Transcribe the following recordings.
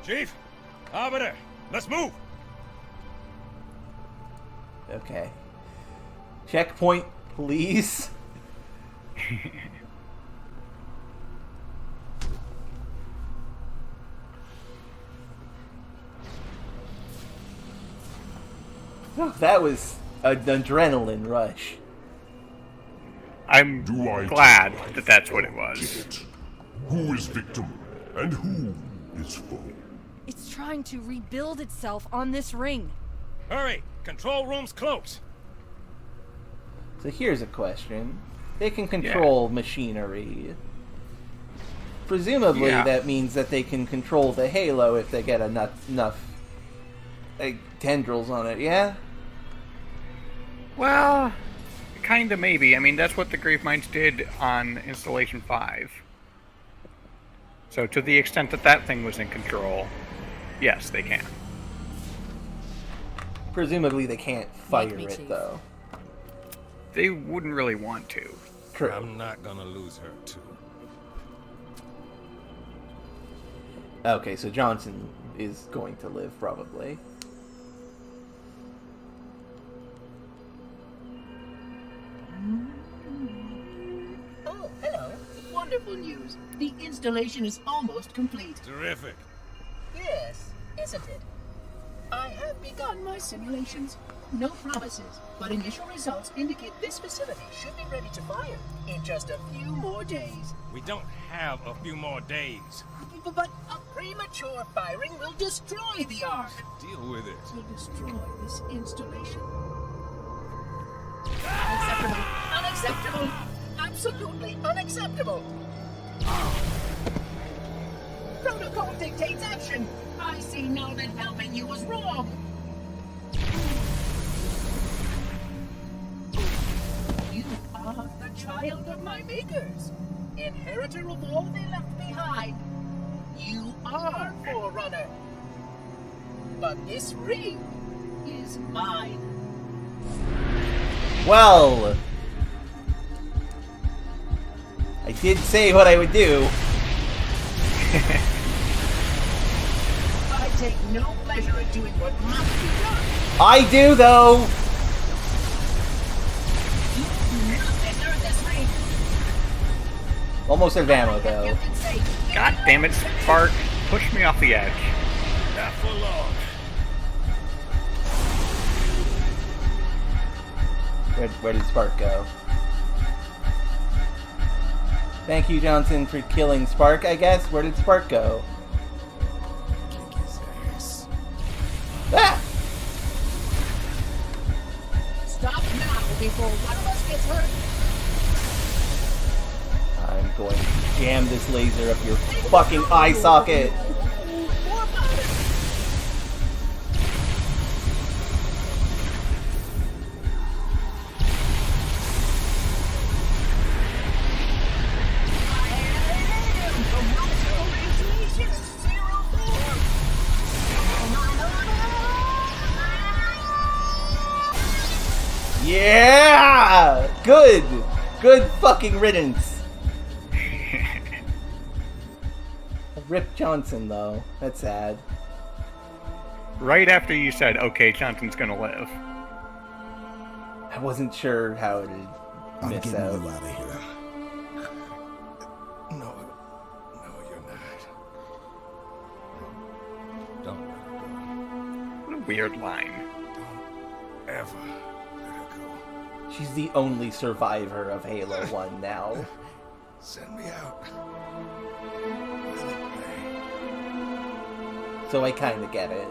Chief, Arbiter, let's move. Okay. Checkpoint, please. Oh, that was an adrenaline rush. I'm glad that that's what it was. Who is victim and who is foe? It's trying to rebuild itself on this ring. Hurry, control room's close. So here's a question. They can control machinery. Presumably that means that they can control the halo if they get enough tendrils on it, yeah? Well, kinda maybe. I mean, that's what the Graveminds did on Installation 5. So to the extent that that thing was in control, yes, they can. Presumably they can't fire it, Chief. though. They wouldn't really want to. True. I'm not gonna lose her, too. Okay, so Johnson is going to live, probably. Oh, hello. Wonderful news. The installation is almost complete. Terrific. Yes, isn't it? I have begun my simulations. No promises, but initial results indicate this facility should be ready to fire in just a few more days. We don't have a few more days. But a premature firing will destroy the Ark. Deal with it. Will destroy this installation. Unacceptable! Unacceptable! Absolutely unacceptable! Protocol dictates action! I see now that helping you was wrong! You are the child of my makers, inheritor of all they left behind. You are Forerunner. But this ring is mine. Well, I did say what I would do. I take no pleasure in doing what must be done. I do, though. You do not deserve this ring. Almost out of ammo, though. Captain safe. God damn it, Spark. Push me off the edge. Not for long. Where did Spark go? Thank you, Johnson, for killing Spark, I guess. Where did Spark go? Kick his ass. Ah! Stop now before one of us gets hurt. I'm going to jam this laser up your fucking eye socket. More fire. Yeah! Good! Good fucking riddance. Rip Johnson, though. That's sad. Right after you said, okay, Johnson's gonna live. I wasn't sure how it would I'm miss getting out. you out of here. No, you're not. Don't let her go. What a weird line. Don't ever let her go. She's the only survivor of Halo 1 now. Send me out. So I kinda get it.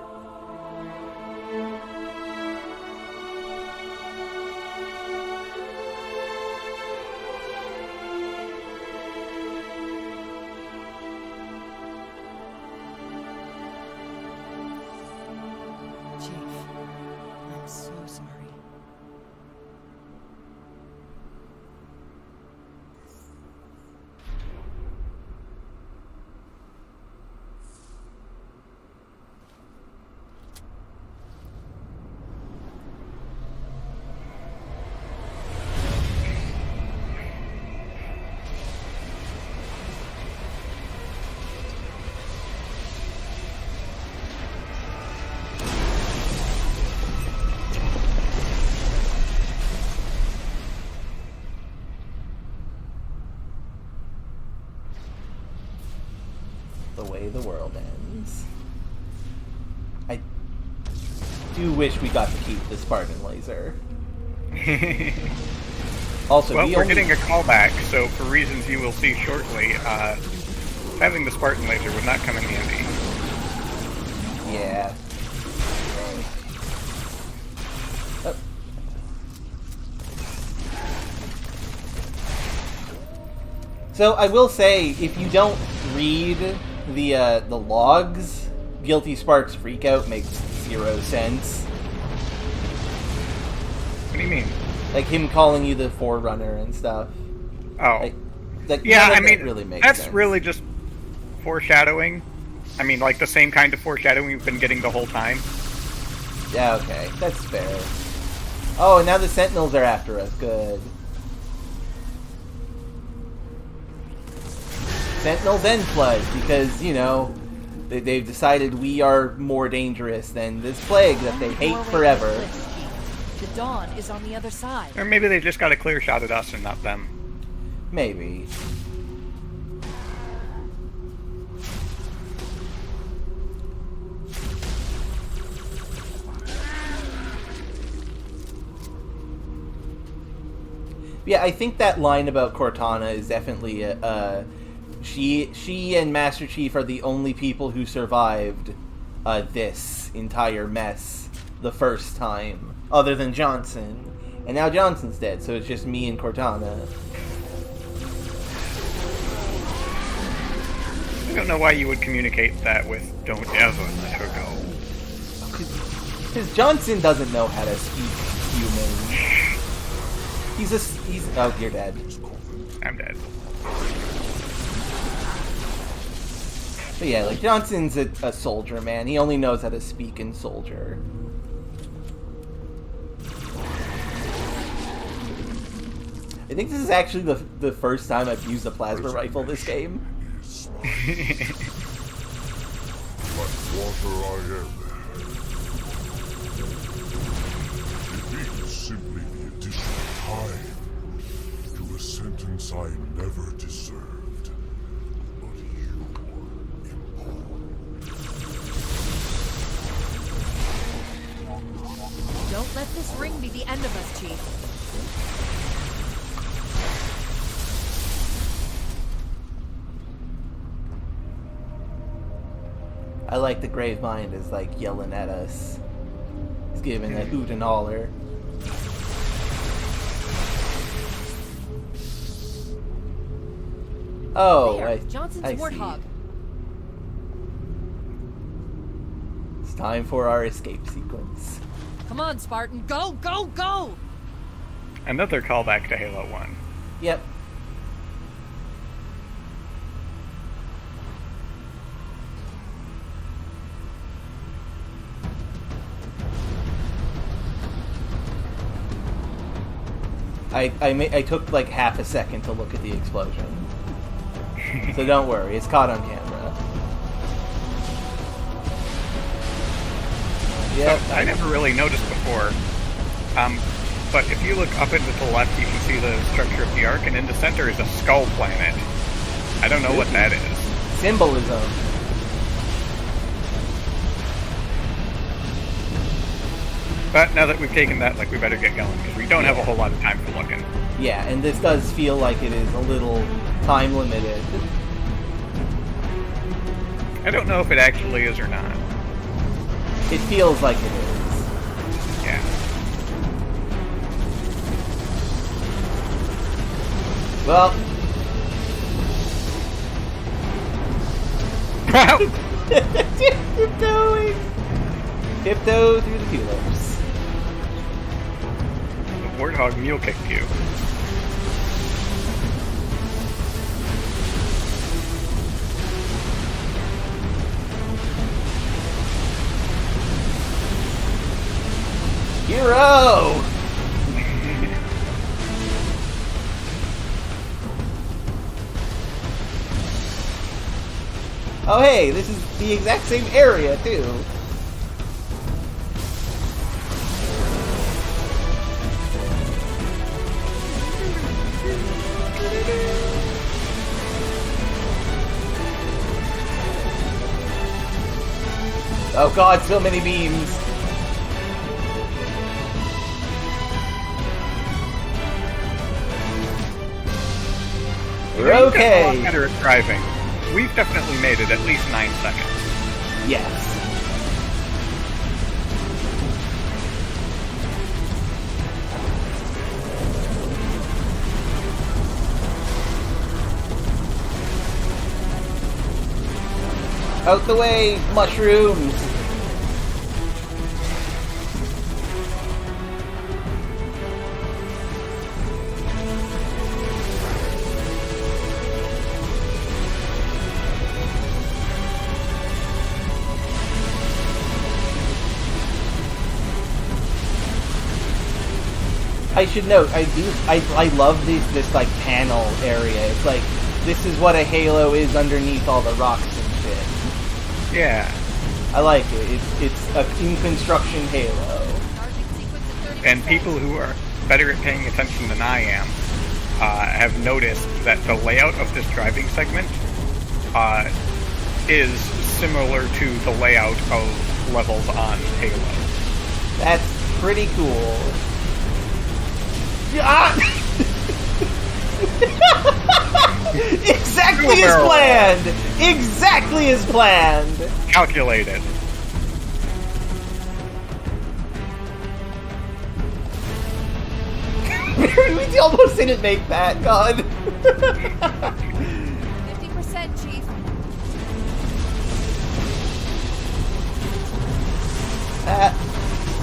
Chief, I'm so sorry. the world ends. I do wish we got to keep the Spartan laser. Also, well, we're getting a callback, so for reasons you will see shortly, having the Spartan laser would not come in handy. Yeah. Oh. So I will say, if you don't read the logs, Guilty Spark's freakout makes 0 sense. What do you mean? Like him calling you the Forerunner and stuff. Oh. Yeah, I mean, really makes that's sense. really just foreshadowing. I mean, like the same kind of foreshadowing we've been getting the whole time. Yeah, okay. That's fair. Oh, and now the Sentinels are after us. Good. Sentinels and Flood, because, you know, they've decided we are more dangerous than this plague that they hate forever. The dawn is on the other side. Or maybe they just got a clear shot at us and not them. Maybe. Yeah, I think that line about Cortana is definitely she and Master Chief are the only people who survived this entire mess the first time, other than Johnson. And now Johnson's dead, so it's just me and Cortana. I don't know why you would communicate that with "Don't ever let her go." Because Johnson doesn't know how to speak human. He's oh, you're dead. I'm dead. But yeah, like, Johnson's a soldier, man. He only knows how to speak in soldier. I think this is actually the first time I've used a plasma rifle this game. Like water I am. It is simply the additional time to a sentence I never deserved. But you imposed. Don't let this ring be the end of us, Chief. I like the Gravemind is like yelling at us. He's giving a hoot and holler. Oh, There, I Johnson's see. warthog. It's time for our escape sequence. Come on, Spartan, go, go, go! Another callback to Halo 1. Yep. I took like half a second to look at the explosion. So don't worry, it's caught on camera. Yep. So, I never really noticed before. But if you look up and to the left, you can see the structure of the Ark, and in the center is a skull planet. I don't know what that is. Symbolism. But now that we've taken that, like, we better get going, because we don't have a whole lot of time for looking. Yeah, and this does feel like it is a little time limited. I don't know if it actually is or not. It feels like it is. Yeah. Well. Tiptoeing. Tiptoe through the tulips. The Warthog mule kicked you. Hero! Oh hey, this is the exact same area too. Oh god, so many beams. We're You've gotten a lot okay. better at driving. We've definitely made it at least 9 seconds. Yes. Out the way, mushrooms! I should note, I love this like panel area. It's like, this is what a halo is underneath all the rocks and shit. Yeah. I like it. It's a in construction halo. And people who are better at paying attention than I am have noticed that the layout of this driving segment is similar to the layout of levels on Halo. That's pretty cool. Ah! Exactly as planned! Exactly as planned! Calculated. We almost didn't make that, God. 50%, Chief.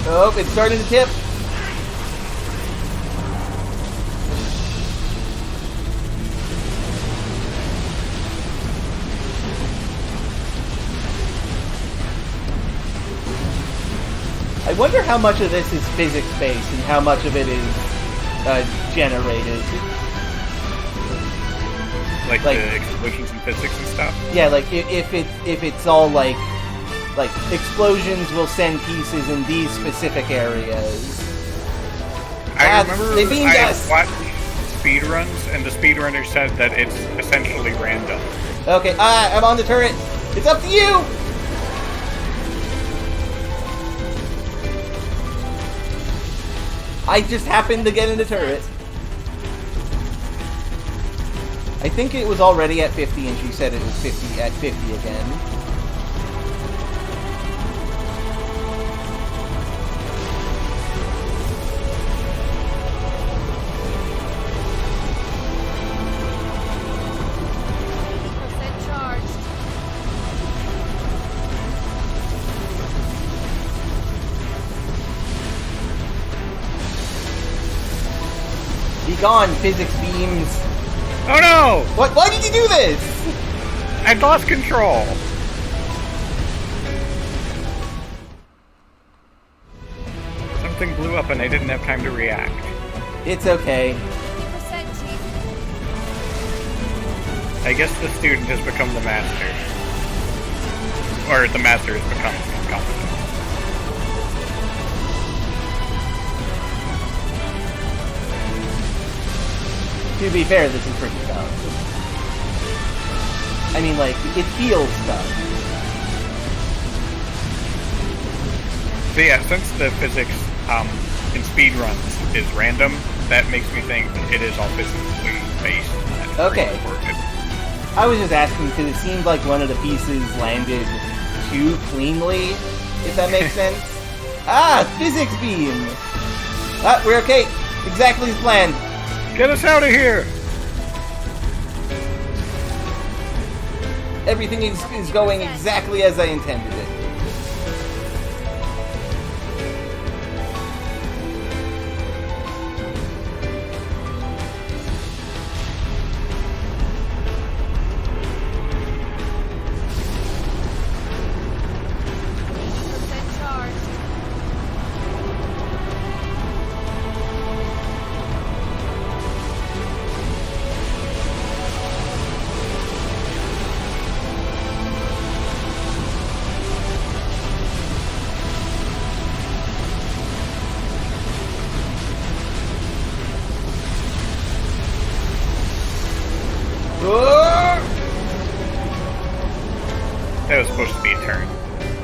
Oh, it's starting to tip. I wonder how much of this is physics-based and how much of it is generated. Like the explosions in physics and stuff? Yeah, like if it's all like explosions will send pieces in these specific areas. I remember they beamed I us. watched speedruns, and the speedrunner said that it's essentially random. Okay, I'm on the turret. It's up to you. I just happened to get in the turret. I think it was already at 50, and she said it was 50 at 50 again. Be gone, physics beams. Oh no! What? Why did you do this? I lost control. Something blew up and I didn't have time to react. It's okay. 50%, Chief. I guess the student has become the master. Or the master has become incompetent. To be fair, this is pretty tough. I mean, like, it feels tough. But yeah, since the physics in speedruns is random, that makes me think it is all physically based. Okay. I was just asking because it seemed like one of the pieces landed too cleanly, if that makes sense. Ah, physics beam! Ah, we're okay. Exactly as planned. Get us out of here! Everything is going exactly as I intended it.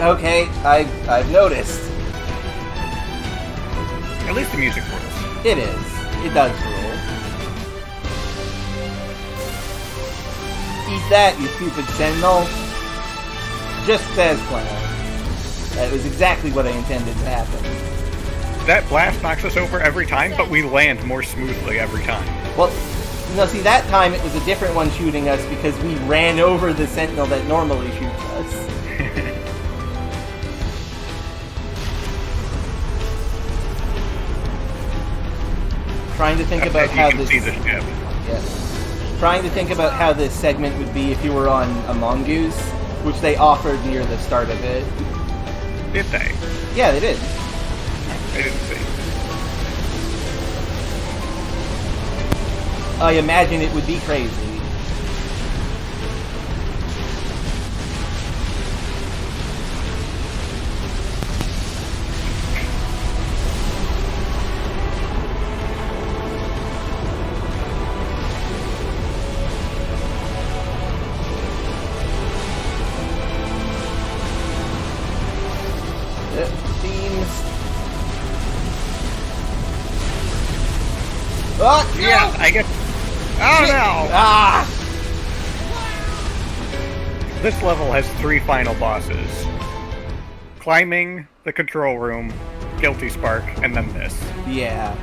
Okay, I've noticed. At least the music rules. It is. It does rule. Eat that, you stupid sentinel. Just as planned. That was exactly what I intended to happen. That blast knocks us over every time, but we land more smoothly every time. Well, no, see, that time it was a different one shooting us because we ran over the sentinel that normally shoots us. Trying to think about how this. See the ship. Yeah. Trying to think about how this segment would be if you were on a mongoose, which they offered near the start of it. Did they? Yeah, they did. I didn't see. I imagine it would be crazy. Oh, no! Yeah, I get. Oh no! Ah! This level has 3 final bosses: climbing, the control room, guilty spark, and then this. Yeah.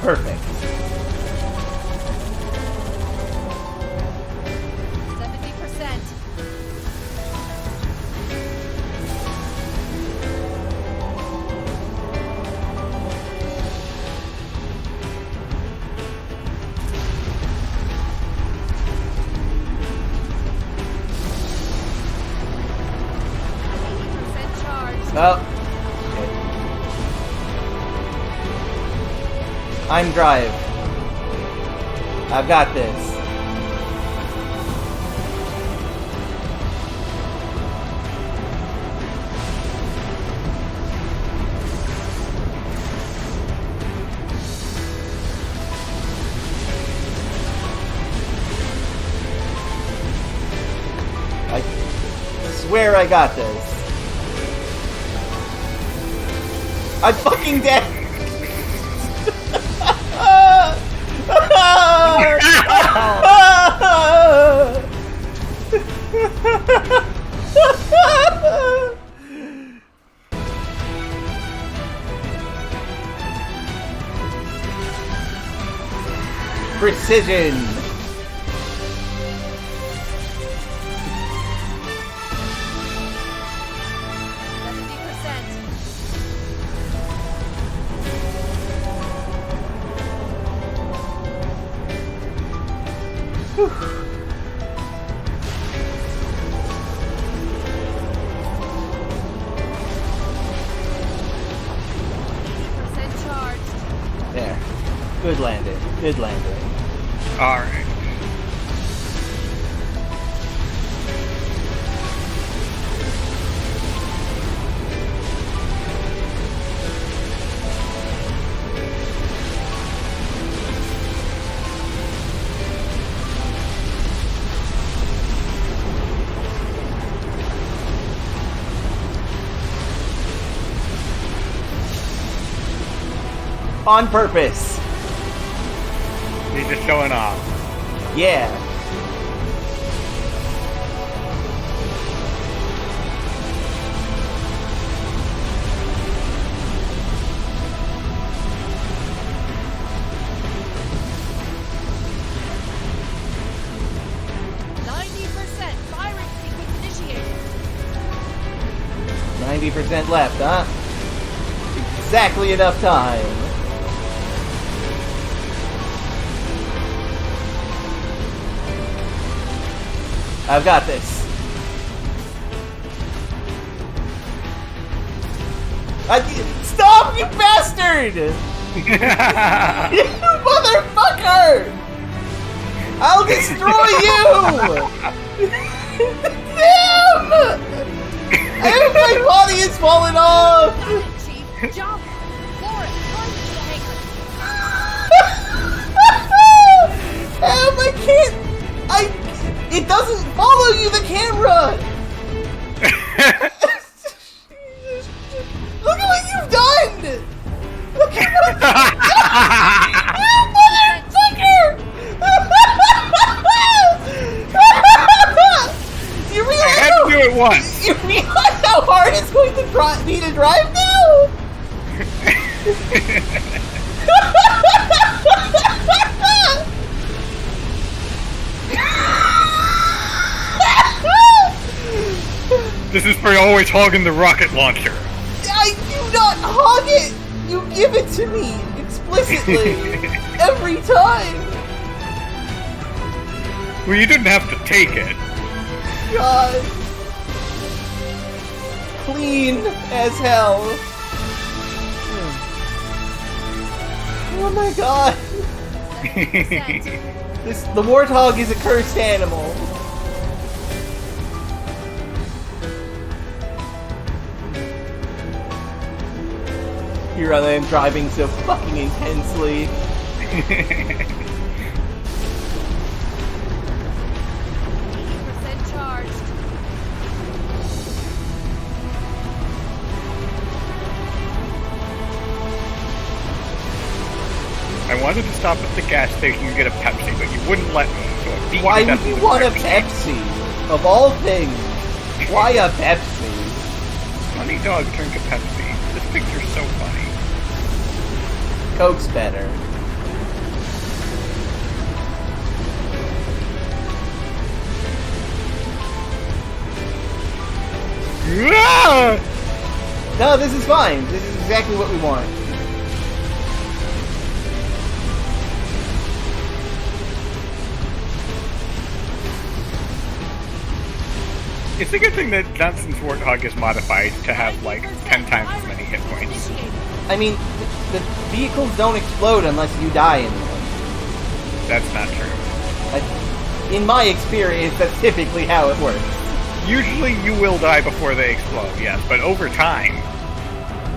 Perfect. 70%. Oh. I'm drive. I've got this. I swear I got this. I'm fucking dead! Precision! There. Good landing. Good landing. Alright. On purpose. He's just showing off. Yeah. Firing sequence initiated. 90% left, huh? Exactly enough time. I've got this. Stop, you bastard! You motherfucker! I'll destroy you! Damn! My body is falling off! Chief, jump! Forrest, run to the hangar! It doesn't follow you, the camera! Look at what you've done! Look at what you motherfucker! You realize I had to do it once. You realize how hard it's going to be to drive now? This is for always hogging the rocket launcher. I do not hog it! You give it to me explicitly every time. Well, you didn't have to take it. God. Clean as hell. Oh my god. The warthog is a cursed animal. Here I am driving so fucking intensely. 80% charged. I wanted to stop at the gas station and get a Pepsi, but you wouldn't let me, so I beat Why you to would death you with want a Pepsi? Of all things, why a Pepsi? Funny dog drink a Pepsi. This picture's so funny. Coke's better. No, this is fine. This is exactly what we want. It's a good thing that Johnson's Warthog is modified to have like 10 times as many hit points. I mean, the vehicles don't explode unless you die in them. That's not true. In my experience, that's typically how it works. Usually you will die before they explode, yes, but over time,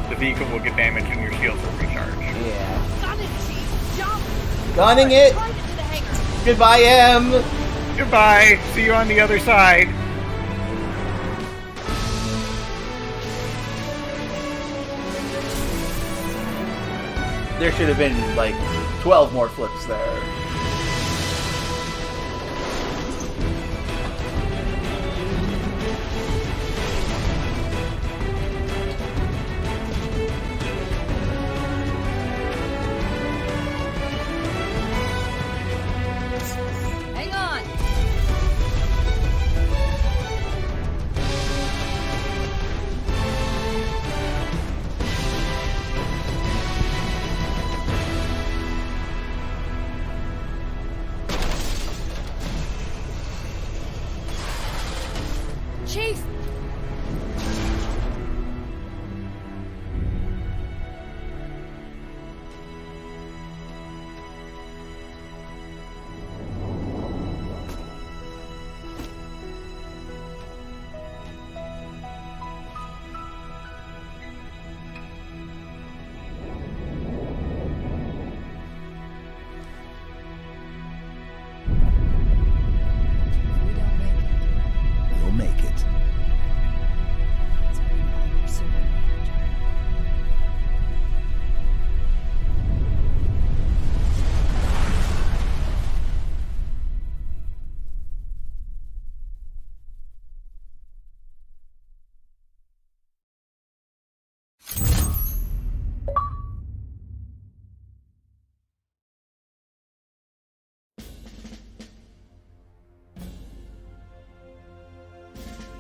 the vehicle will get damaged and your shields will recharge. Yeah. Gun it, Chief. Jump. Gunning it. Drive it to the hangar. Goodbye, M. Goodbye! See you on the other side! There should have been, like, 12 more flips there. Hang on. Chief. We don't make it. We'll make it. It's been a long pursuit of manager.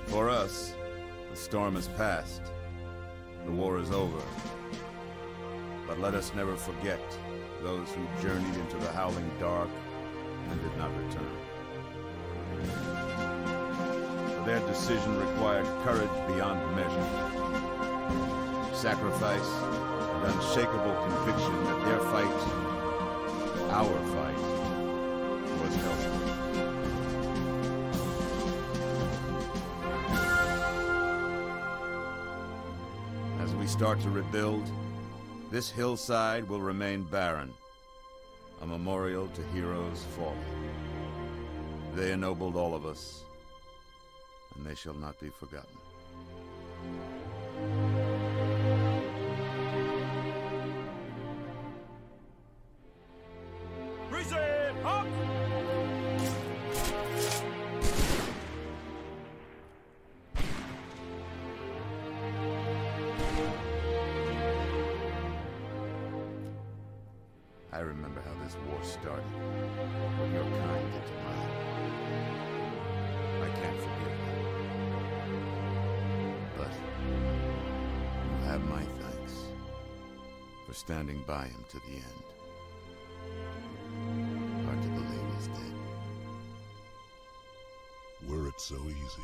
For us, the storm has passed. The war is over. But let us never forget those who journeyed into the howling dark and did not return. For their decision required courage beyond measure, sacrifice, and unshakable conviction that their fight, our fight, was healthy. As we start to rebuild, this hillside will remain barren, a memorial to heroes fallen. They ennobled all of us, and they shall not be forgotten. Reset! Up! I remember how this war started, what your kind did to mine. I can't forgive them. But you have my thanks for standing by him to the end. Hard to believe he's dead. Were it so easy.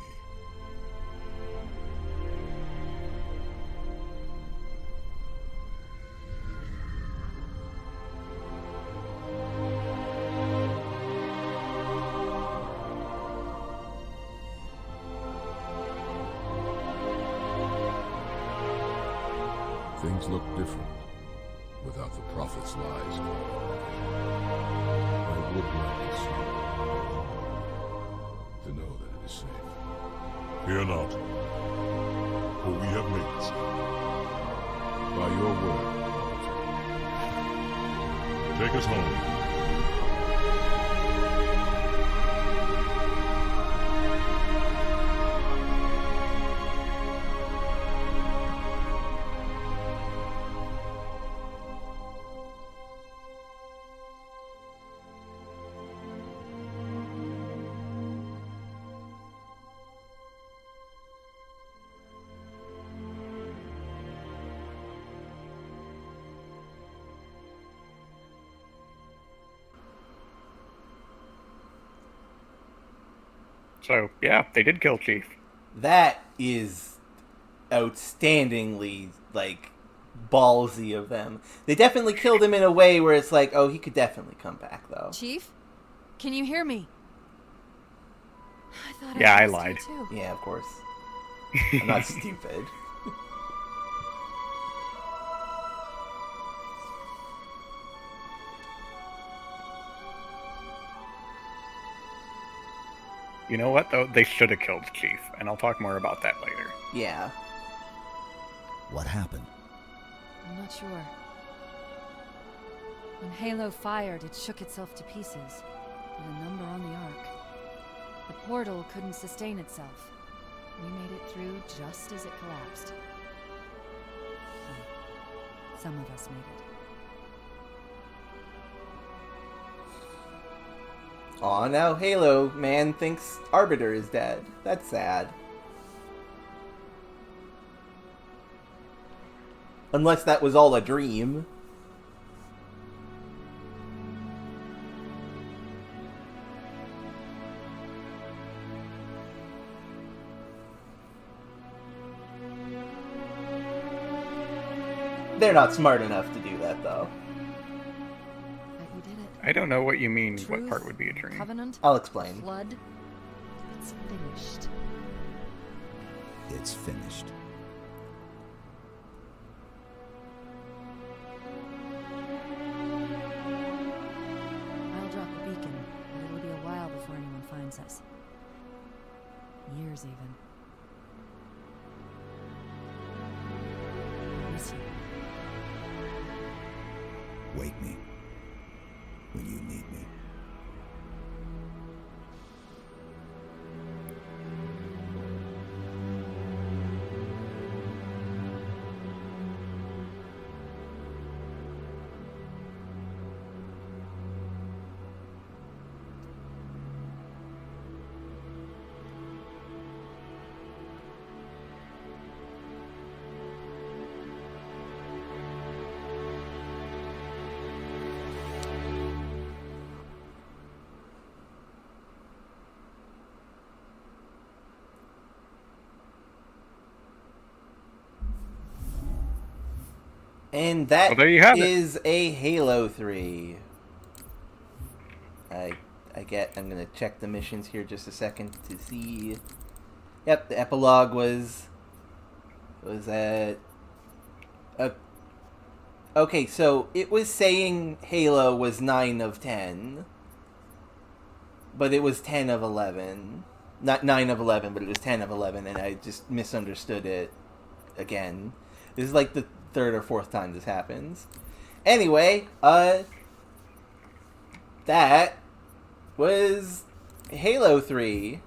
Things look different without the prophet's lies. I would like it so, to know that it is safe. Fear not, for we have made it safe. By your word, prophet. Take us home. So, yeah, they did kill Chief. That is outstandingly, like, ballsy of them. They definitely killed him in a way where it's like, oh, he could definitely come back, though. Chief? Can you hear me? I thought Yeah, I lost you lied. too. Yeah, of course. I'm not stupid. You know what, though? They should have killed Chief, and I'll talk more about that later. Yeah. What happened? I'm not sure. When Halo fired, it shook itself to pieces. With a number on the arc. The portal couldn't sustain itself. We made it through just as it collapsed. Well, some of us made it. Aw, now Halo man thinks Arbiter is dead. That's sad. Unless that was all a dream. They're not smart enough to do that, though. But you did it. I don't know what you mean, what Truth, part would be a dream. Covenant, I'll explain. Flood. It's finished. It's finished. I'll drop a beacon, but it'll be a while before anyone finds us. Years, even. Miss you. Wake me when you need me. And that Well, there you have it. is a Halo 3. I'm gonna check the missions here just a second to see. Yep, the epilogue was at okay, so it was saying Halo was 9 of 10. but it was 10 of 11. Not 9 of 11, but it was 10 of 11, and I just misunderstood it again. This is like the third or fourth time this happens. Anyway, that was Halo 3.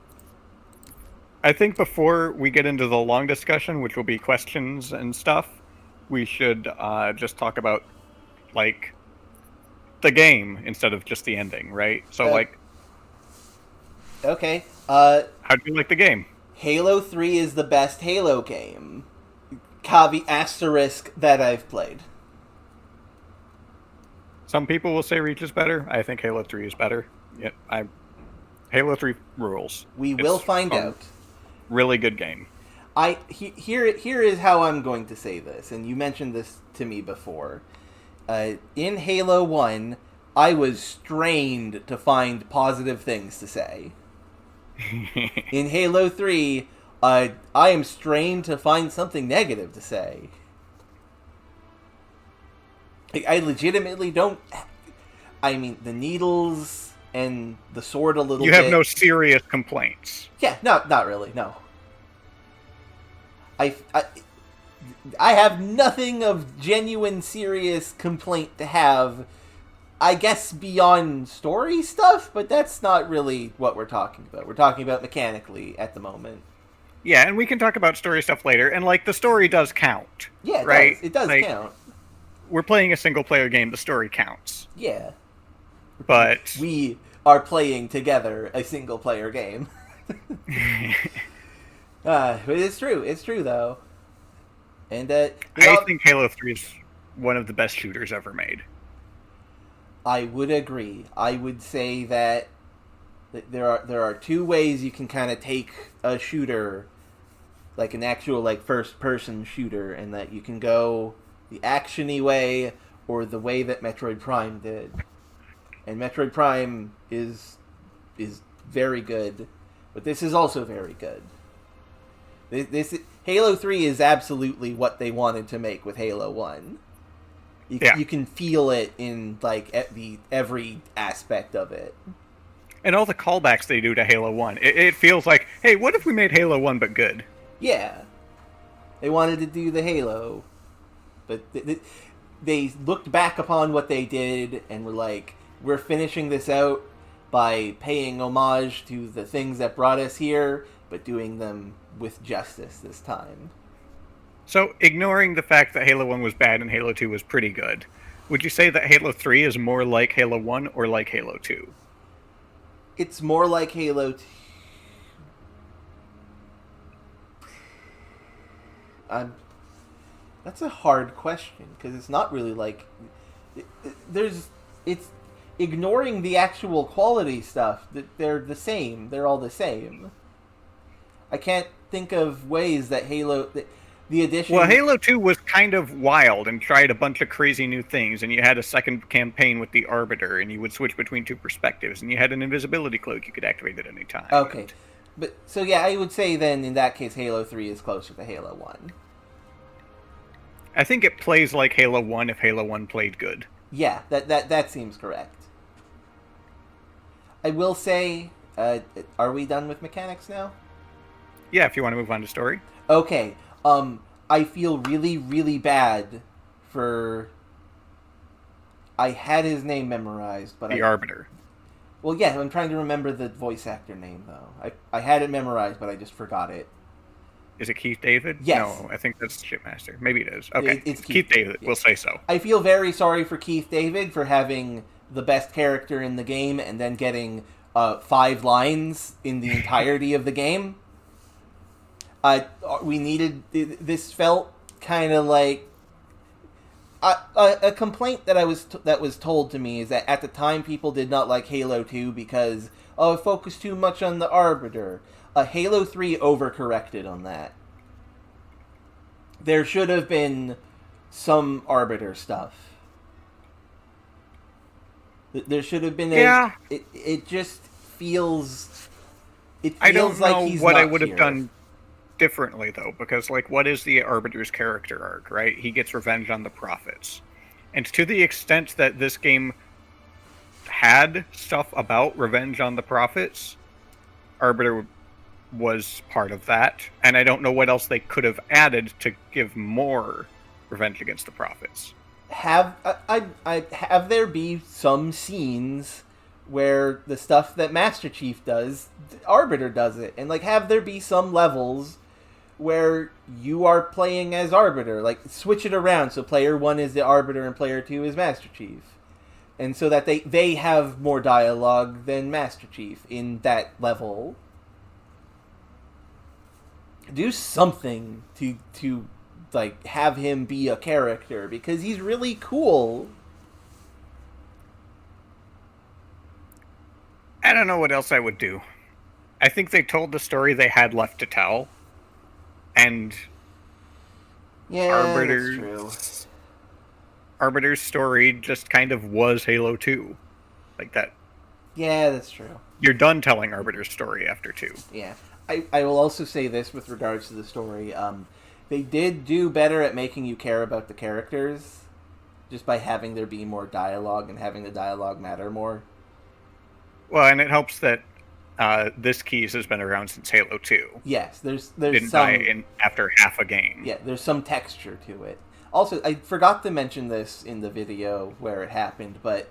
I think before we get into the long discussion, which will be questions and stuff, we should just talk about, like, the game instead of just the ending, right? So, Okay. how do you like the game? Halo 3 is the best Halo game. Asterisk that I've played. Some people will say Reach is better. I think Halo 3 is better. Halo 3 rules. We will find out. Really good game. Here is how I'm going to say this, and you mentioned this to me before. In Halo 1, I was strained to find positive things to say. In Halo 3, I am strained to find something negative to say. I legitimately don't... I mean, the needles and the sword a little bit... You have no serious complaints. Yeah, no, not really, no. I have nothing of genuine, serious complaint to have, I guess, beyond story stuff, but that's not really what we're talking about. We're talking about mechanically at the moment. Yeah, and we can talk about story stuff later, and, like, the story does count. Yeah, right? It does count. We're playing a single-player game, the story counts. Yeah. But... we are playing together a single-player game. But it's true, though. And I think Halo 3 is one of the best shooters ever made. I would agree. I would say that there are two ways you can kind of take a shooter, like an actual like first-person shooter, and that you can go the action-y way or the way that Metroid Prime did. And Metroid Prime is very good, but this is also very good. This Halo 3 is absolutely what they wanted to make with Halo 1. You can feel it in like every aspect of it. And all the callbacks they do to Halo 1. It feels like, hey, what if we made Halo 1 but good? Yeah. They wanted to do the Halo, but they looked back upon what they did and were like, we're finishing this out by paying homage to the things that brought us here, but doing them with justice this time. So, ignoring the fact that Halo 1 was bad and Halo 2 was pretty good, would you say that Halo 3 is more like Halo 1 or like Halo 2? It's more like Halo 2. That's a hard question, because it's not really like... It's ignoring the actual quality stuff. They're the same. They're all the same. I can't think of ways that Halo... The addition... Well, Halo 2 was kind of wild and tried a bunch of crazy new things, and you had a second campaign with the Arbiter, and you would switch between two perspectives, and you had an invisibility cloak you could activate at any time. Okay. But so yeah, I would say then in that case Halo 3 is closer to Halo 1. I think it plays like Halo 1 if Halo 1 played good. Yeah, that seems correct. I will say, are we done with mechanics now? Yeah, if you want to move on to story. Okay. I feel really, really bad for... I had his name memorized, but the Arbiter. Well, yeah, I'm trying to remember the voice actor name, though. I had it memorized, but I just forgot it. Is it Keith David? Yes. No, I think that's Shipmaster. Maybe it is. Okay, It's Keith David. Yeah. We'll say so. I feel very sorry for Keith David for having the best character in the game and then getting 5 lines in the entirety of the game. We needed... This felt kind of like... A complaint that was told to me is that at the time people did not like Halo 2 because it focused too much on the Arbiter. Halo 3 overcorrected on that. There should have been some Arbiter stuff. There should have been It just feels... It feels I don't like know he's what not I would have here. done differently, though, because, like, what is the Arbiter's character arc, right? He gets revenge on the Prophets. And to the extent that this game had stuff about revenge on the prophets, Arbiter was part of that, and I don't know what else they could have added to give more revenge against the prophets. Have I have there be some scenes where the stuff that Master Chief does, Arbiter does it, and like have there be some levels where you are playing as Arbiter, like switch it around so player 1 is the Arbiter and player 2 is Master Chief, and so that they have more dialogue than Master Chief in that level. Do something to like have him be a character, because he's really cool. I don't know what else I would do. I think they told the story they had left to tell, and Yeah, that's true. Arbiter's story just kind of was Halo 2. Like that. Yeah, that's true. You're done telling Arbiter's story after 2. Yeah. I will also say this with regards to the story. They did do better at making you care about the characters, just by having there be more dialogue and having the dialogue matter more. Well, and it helps that this Keys has been around since Halo 2. Yes, there's Didn't some... die in after half a game. Yeah, there's some texture to it. Also, I forgot to mention this in the video where it happened, but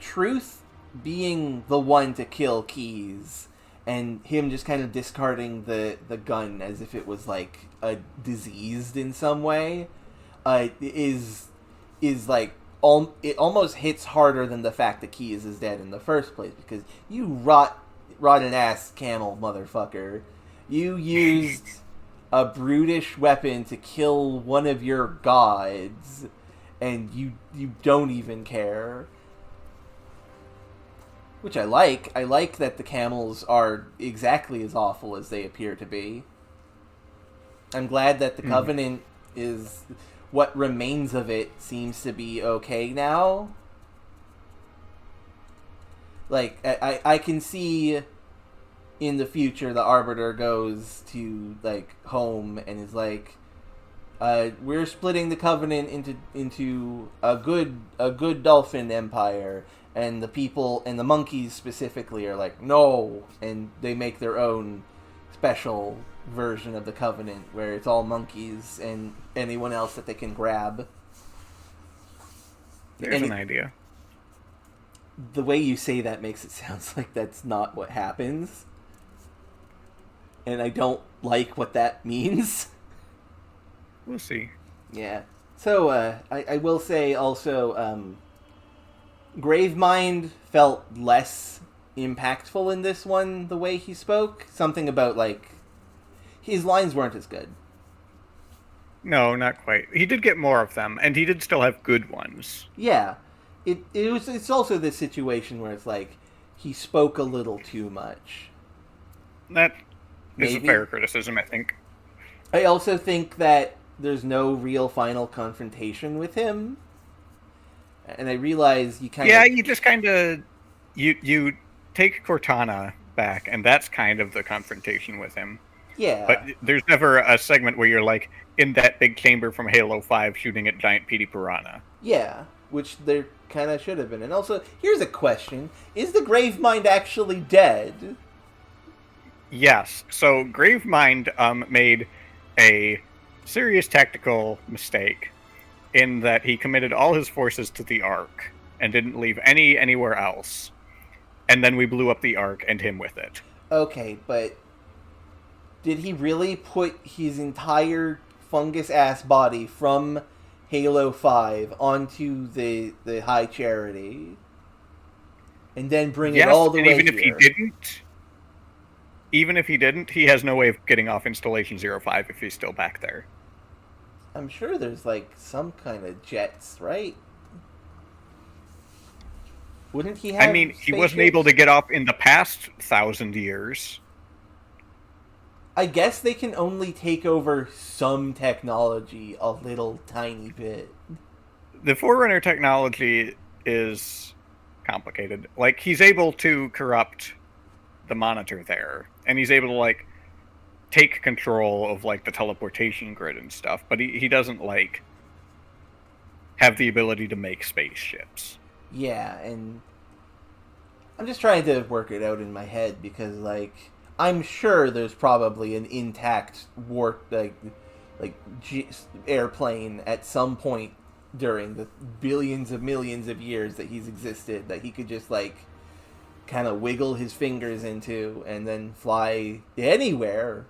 Truth being the one to kill Keys, and him just kind of discarding the gun as if it was like diseased in some way, is like it almost hits harder than the fact that Keys is dead in the first place, because you rotten ass camel motherfucker, you used a brutish weapon to kill one of your gods, and you don't even care. Which I like. I like that the camels are exactly as awful as they appear to be. I'm glad that the Covenant is... what remains of it seems to be okay now. Like, I can see in the future the Arbiter goes to, like, home and is like, we're splitting the Covenant into a good dolphin empire, and the people and the monkeys specifically are like, no, and they make their own special version of the Covenant where it's all monkeys and anyone else that they can grab. There's an idea. The way you say that makes it sound like that's not what happens, and I don't like what that means. We'll see. Yeah. So, I will say also, Gravemind felt less impactful in this one, the way he spoke. Something about, like, his lines weren't as good. No, not quite. He did get more of them, and he did still have good ones. Yeah. It's also this situation where it's like, he spoke a little too much. That is Maybe. a fair criticism, I think. I also think that there's no real final confrontation with him. And I realize you kind of... Yeah, you just kind of... You take Cortana back, and that's kind of the confrontation with him. Yeah. But there's never a segment where you're, like, in that big chamber from Halo 5 shooting at giant PD Piranha. Yeah, which there kind of should have been. And also, here's a question. Is the Gravemind actually dead? Yes. So Gravemind made a serious tactical mistake in that he committed all his forces to the Ark and didn't leave anywhere else. And then we blew up the Ark and him with it. Okay, but did he really put his entire fungus-ass body from Halo 5 onto the High Charity and then bring it all the way even here? Even if he didn't, he has no way of getting off Installation 05 if he's still back there. I'm sure there's, like, some kind of jets, right? Wouldn't he have... I mean, he wasn't able to get off in the past 1,000 years. I guess they can only take over some technology a little tiny bit. The Forerunner technology is complicated. Like, he's able to corrupt the monitor there, and he's able to, like, take control of, like, the teleportation grid and stuff, but he doesn't, like, have the ability to make spaceships. Yeah, and I'm just trying to work it out in my head because, like, I'm sure there's probably an intact airplane at some point during the billions of millions of years that he's existed that he could just, like, kind of wiggle his fingers into and then fly anywhere.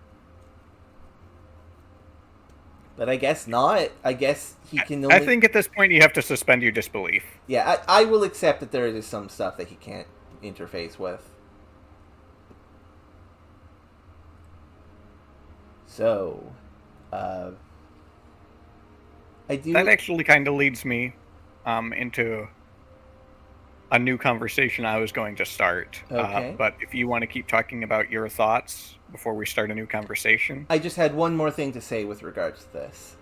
But I guess not. I guess he can only... I think at this point you have to suspend your disbelief. Yeah, I will accept that there is some stuff that he can't interface with. So, I do... That actually kind of leads me into a new conversation I was going to start. Okay. But if you want to keep talking about your thoughts before we start a new conversation. I just had one more thing to say with regards to this.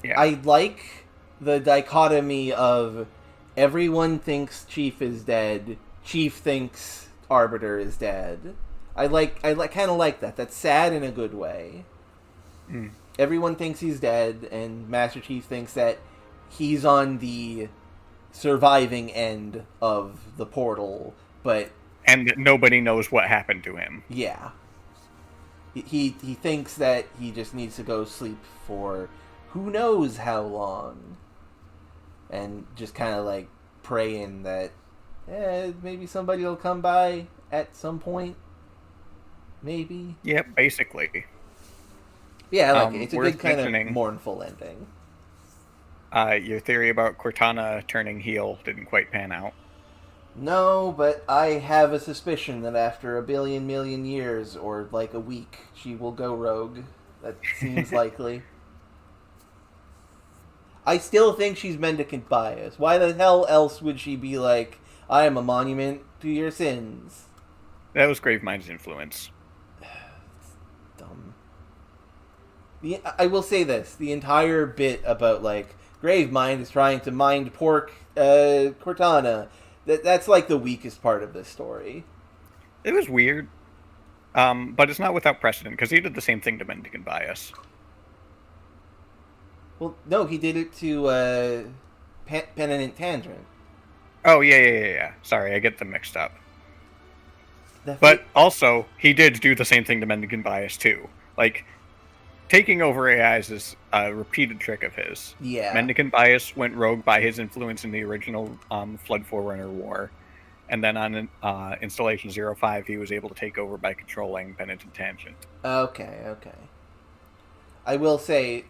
Yeah. I like the dichotomy of everyone thinks Chief is dead, Chief thinks Arbiter is dead. I kind of like that. That's sad in a good way. Mm. Everyone thinks he's dead, and Master Chief thinks that he's on the surviving end of the portal, but... And that nobody knows what happened to him. Yeah. He thinks that he just needs to go sleep for who knows how long. And just kind of, like, praying that maybe somebody will come by at some point. Maybe. Yep, basically. Yeah, I like it. It's a worth good kind of mentioning. mournful ending. Your theory about Cortana turning heel didn't quite pan out. No, but I have a suspicion that after a billion million years, or like a week, she will go rogue. That seems likely. I still think she's mendicant bias. Why the hell else would she be like, I am a monument to your sins? That was Gravemind's influence. Dumb. I will say this. The entire bit about, like, Gravemind is trying to mind pork Cortana. That's like the weakest part of this story. It was weird. But it's not without precedent, because he did the same thing to Mendicant Bias. Well, no, he did it to Penitent Tangent. Oh, yeah. Sorry, I get them mixed up. But also, he did do the same thing to Mendicant Bias, too. Like, taking over AIs is a repeated trick of his. Yeah. Mendicant Bias went rogue by his influence in the original Flood Forerunner War. And then on Installation 05, he was able to take over by controlling Penitent Tangent. Okay. I will say,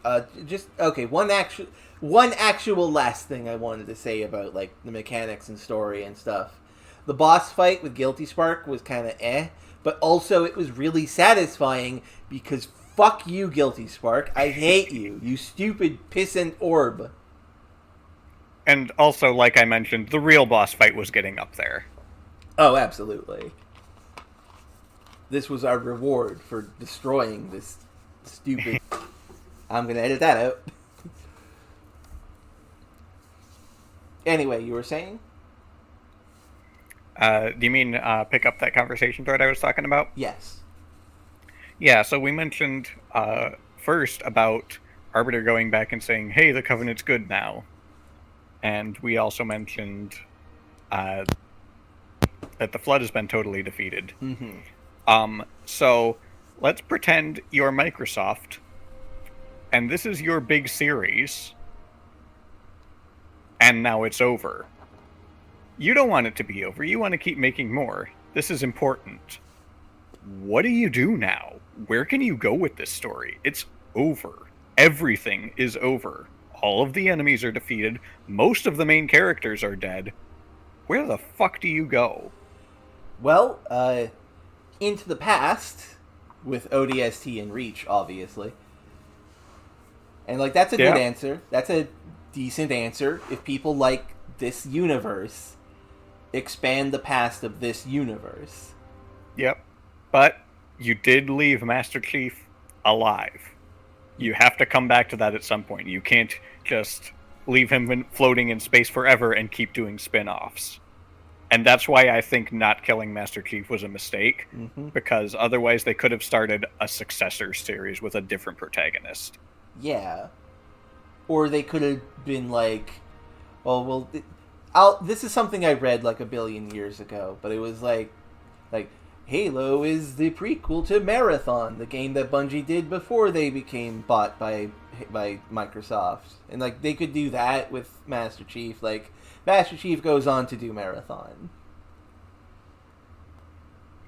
one actual last thing I wanted to say about, like, the mechanics and story and stuff. The boss fight with Guilty Spark was kind of but also it was really satisfying because fuck you, Guilty Spark. I hate you, you stupid pissant orb. And also, like I mentioned, the real boss fight was getting up there. Oh, absolutely. This was our reward for destroying this stupid... I'm going to edit that out. Anyway, you were saying? Do you mean pick up that conversation thread I was talking about? Yes. Yeah, so we mentioned first about Arbiter going back and saying, hey, the Covenant's good now. And we also mentioned that the Flood has been totally defeated. Mm-hmm. So let's pretend you're Microsoft, and this is your big series, and now it's over. You don't want it to be over. You want to keep making more. This is important. What do you do now? Where can you go with this story? It's over. Everything is over. All of the enemies are defeated. Most of the main characters are dead. Where the fuck do you go? Well, into the past, with ODST and Reach, obviously. And, like, that's a good answer. That's a decent answer. If people like this universe, expand the past of this universe. Yep. But you did leave Master Chief alive. You have to come back to that at some point. You can't just leave him floating in space forever and keep doing spin-offs. And that's why I think not killing Master Chief was a mistake, because otherwise they could have started a successor series with a different protagonist. Yeah. Or they could have been like, This is something I read like a billion years ago, but it was like Halo is the prequel to Marathon, the game that Bungie did before they became bought by Microsoft, and like they could do that with Master Chief. Like Master Chief goes on to do Marathon.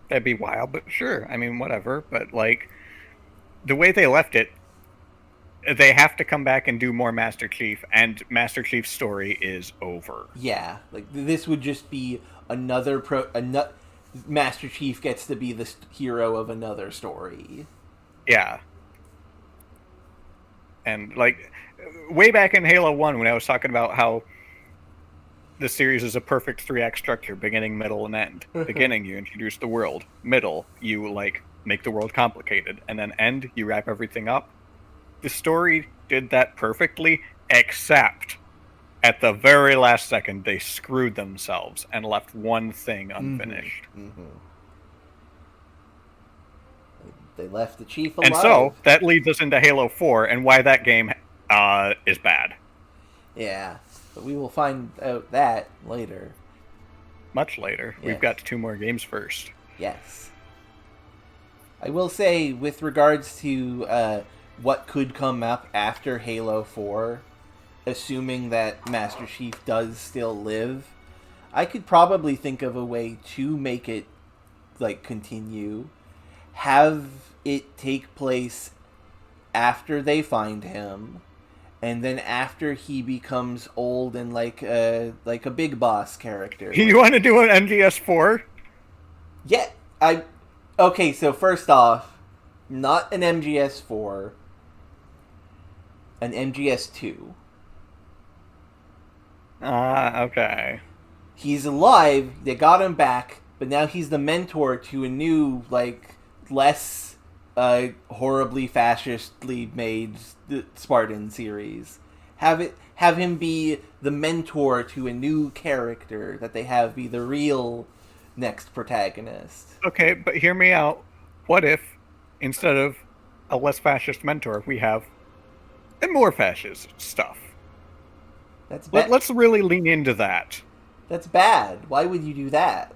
That'd be wild, but sure. I mean, whatever. But like the way they left it, they have to come back and do more Master Chief, and Master Chief's story is over. Yeah, like this would just be another Master Chief gets to be the hero of another story. Yeah. And like way back in Halo 1 when I was talking about how the series is a perfect 3-act structure, beginning, middle, and end. Beginning, you introduce the world. Middle, you like make the world complicated, and then end, you wrap everything up. The story did that perfectly, except at the very last second, they screwed themselves and left one thing unfinished. Mm-hmm. They left the Chief alive. And so, that leads us into Halo 4 and why that game is bad. Yeah, but we will find out that later. Much later. Yes. We've got 2 more games first. Yes. I will say, with regards to what could come up after Halo 4, assuming that Master Chief does still live, I could probably think of a way to make it, like, continue. Have it take place after they find him, and then after he becomes old and like a big boss character. You want to do an MGS4? Yeah, okay, so first off, not an MGS4, an MGS2. Okay. He's alive, they got him back, but now he's the mentor to a new, like, less horribly fascistly made Spartan series. Have him be the mentor to a new character that they have be the real next protagonist. Okay, but hear me out. What if, instead of a less fascist mentor, we have a more fascist stuff? That's bad. Let's really lean into that. That's bad. Why would you do that?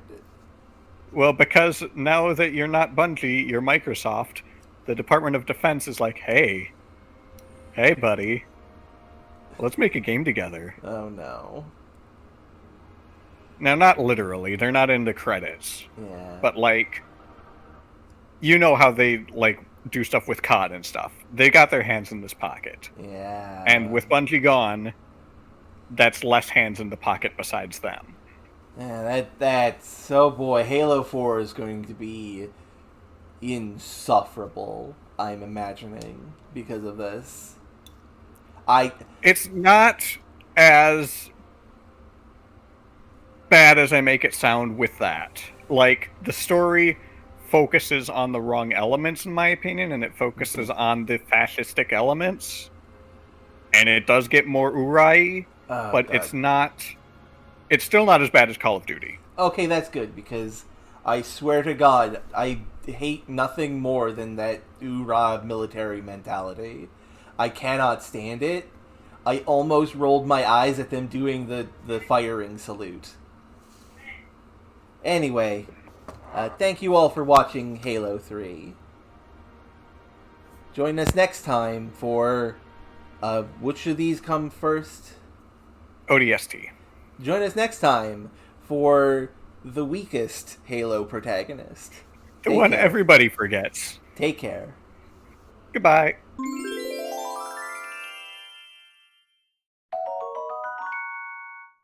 Well, because now that you're not Bungie, you're Microsoft, the Department of Defense is like, hey, buddy, let's make a game together. Oh no. Now, not literally, they're not in the credits. Yeah. But, like, you know how they, like, do stuff with COD and stuff. They got their hands in this pocket. Yeah. And with Bungie gone, that's less hands in the pocket besides them. Yeah, that's... Oh boy, Halo 4 is going to be insufferable, I'm imagining, because of this. It's not as bad as I make it sound with that. Like, the story focuses on the wrong elements, in my opinion, and it focuses on the fascistic elements. And it does get more Urai, but God. it's still not as bad as Call of Duty. Okay, that's good, because I swear to God, I hate nothing more than that Ura military mentality. I cannot stand it. I almost rolled my eyes at them doing the firing salute. Anyway, thank you all for watching Halo 3. Join us next time for... which of these come first? ODST. Join us next time for the weakest Halo protagonist. The one everybody forgets. Take care. Goodbye.